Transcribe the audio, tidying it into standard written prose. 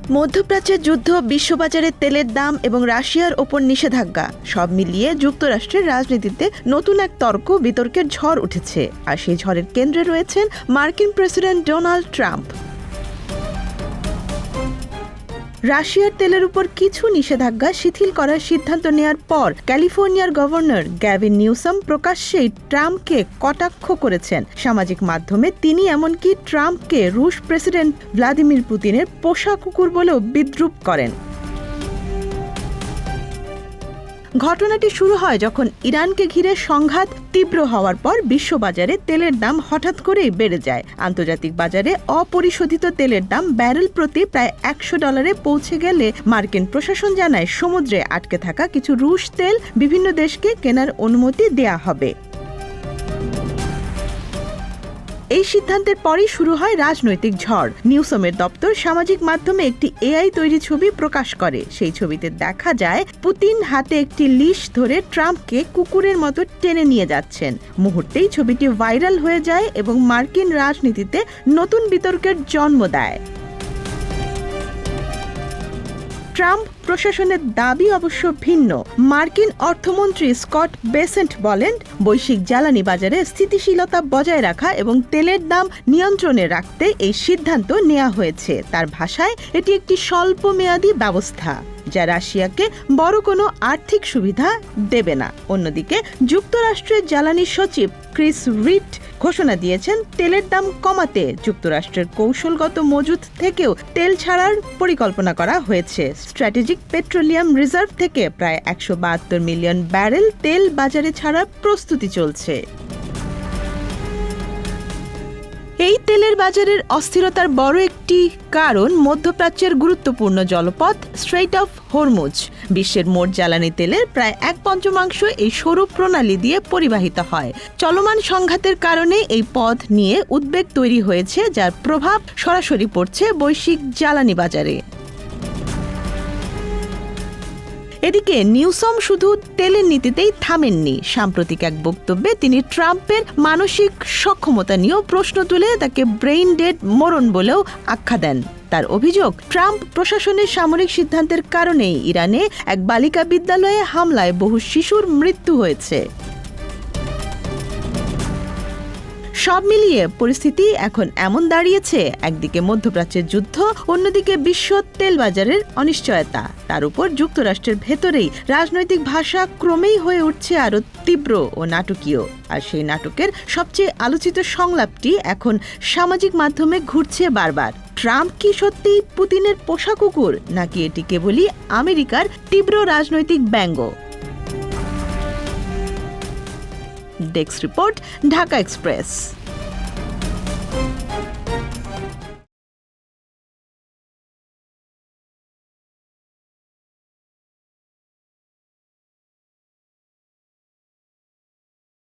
মধ্যপ্রাচ্যের যুদ্ধ, বিশ্ববাজারে তেলের দাম এবং রাশিয়ার ওপর নিষেধাজ্ঞা সব মিলিয়ে যুক্তরাষ্ট্রের রাজনীতিতে নতুন এক বিতর্কের ঝড় উঠেছে। আর সেই ঝড়ের কেন্দ্রে রয়েছেন মার্কিন প্রেসিডেন্ট ডোনাল্ড ট্রাম্প। রাশিয়ার তেলের উপর কিছু নিষেধাজ্ঞা শিথিল করার সিদ্ধান্ত নেওয়ার পর ক্যালিফোর্নিয়ার গভর্নর গ্যাভিন নিউসাম প্রকাশ্যেই ট্রাম্পকে কটাক্ষ করেছেন সামাজিক মাধ্যমে। তিনি এমনকি ট্রাম্পকে রুশ প্রেসিডেন্ট ভ্লাদিমির পুতিনের পোষা কুকুর বলেও বিদ্রূপ করেন। ঘটনাটি শুরু হয় যখন ইরানকে ঘিরে সংঘাত তীব্র হওয়ার পর বিশ্ববাজারে তেলের দাম হঠাৎ করেই বেড়ে যায়। আন্তর্জাতিক বাজারে অপরিশোধিত তেলের দাম ব্যারেল প্রতি প্রায় $100 পৌঁছে গেলে মার্কিন প্রশাসন জানায় সমুদ্রে আটকে থাকা কিছু রুশ তেল বিভিন্ন দেশকে কেনার অনুমতি দেয়া হবে। এই সিদ্ধান্তের পরই শুরু হয় রাজনৈতিক ঝড়। নিউসমের দপ্তর সামাজিক মাধ্যমে একটি এআই তৈরি ছবি প্রকাশ করে। সেই ছবিতে দেখা যায় পুতিন হাতে একটি লিশ ধরে ট্রাম্পকে কুকুরের মতো টেনে নিয়ে যাচ্ছেন। মুহূর্তেই ছবিটি ভাইরাল হয়ে যায় এবং মার্কিন রাজনীতিতে নতুন বিতর্কের জন্ম দেয়। ট্রাম্প প্রশাসনের দাবি অবশ্য ভিন্ন। মার্কিন অর্থমন্ত্রী স্কট বেসেন্ট বলেন, বৈশ্বিক জ্বালানি বাজারে স্থিতিশীলতা বজায় রাখা এবং তেলের দাম নিয়ন্ত্রণে রাখতে এই সিদ্ধান্ত নেওয়া হয়েছে। তার ভাষায় এটি একটি স্বল্পমেয়াদী ব্যবস্থা যা রাশিয়াকে বড় কোনো আর্থিক সুবিধা দেবে না। অন্যদিকে যুক্তরাষ্ট্রের জ্বালানি সচিব ক্রিস রিড ঘোষণা দিয়েছেন তেলের দাম কমাতে যুক্তরাষ্ট্রের কৌশলগত মজুত থেকেও তেল ছাড়ার পরিকল্পনা করা হয়েছে। স্ট্র্যাটেজিক পেট্রোলিয়াম রিজার্ভ থেকে প্রায় 172 মিলিয়ন ব্যারেল তেল বাজারে ছাড়ার প্রস্তুতি চলছে। এই তেলের বাজারের অস্থিরতার বড় একটি কারণ মধ্যপ্রাচ্যের গুরুত্বপূর্ণ জলপথ স্ট্রেইট অফ হরমুজ। বিশ্বের মোট জ্বালানি তেলের প্রায় 1/5 এই সরু প্রণালী দিয়ে পরিবাহিত হয়। চলমান সংঘাতের কারণে এই পথ নিয়ে উদ্বেগ তৈরি হয়েছে, যার প্রভাব সরাসরি পড়ছে বৈশ্বিক জ্বালানি বাজারে। এদিকে নিউসম শুধু তেলের নীতিতেই থামেননি। সাম্প্রতিক এক বক্তব্যে তিনি ট্রাম্পের মানসিক সক্ষমতা নিয়েও প্রশ্ন তুলে তাকে ব্রেইন ডেড মোরন বলেও আখ্যা দেন। তার অভিযোগ, ট্রাম্প প্রশাসনের সামরিক সিদ্ধান্তের কারণেই ইরানে এক বালিকা বিদ্যালয়ে হামলায় বহু শিশুর মৃত্যু হয়েছে। সব মিলিয়ে পরিস্থিতি এখন এমন দাঁড়িয়েছে, একদিকে মধ্যপ্রাচ্যের যুদ্ধ, অন্যদিকে বিশ্ব তেল বাজারের অনিশ্চয়তা। তার উপর যুক্তরাষ্ট্রের ভেতরেই রাজনৈতিক ভাষা ক্রমেই হয়ে উঠছে আরও তীব্র ও নাটকীয়। আর সেই নাটকের সবচেয়ে আলোচিত সংলাপটি এখন সামাজিক মাধ্যমে ঘুরছে বারবার। ট্রাম্প কি সত্যিই পুতিনের পোষা কুকুর, নাকি এটি কেবলই আমেরিকার তীব্র রাজনৈতিক ব্যঙ্গ? Desk report, Dhaka express.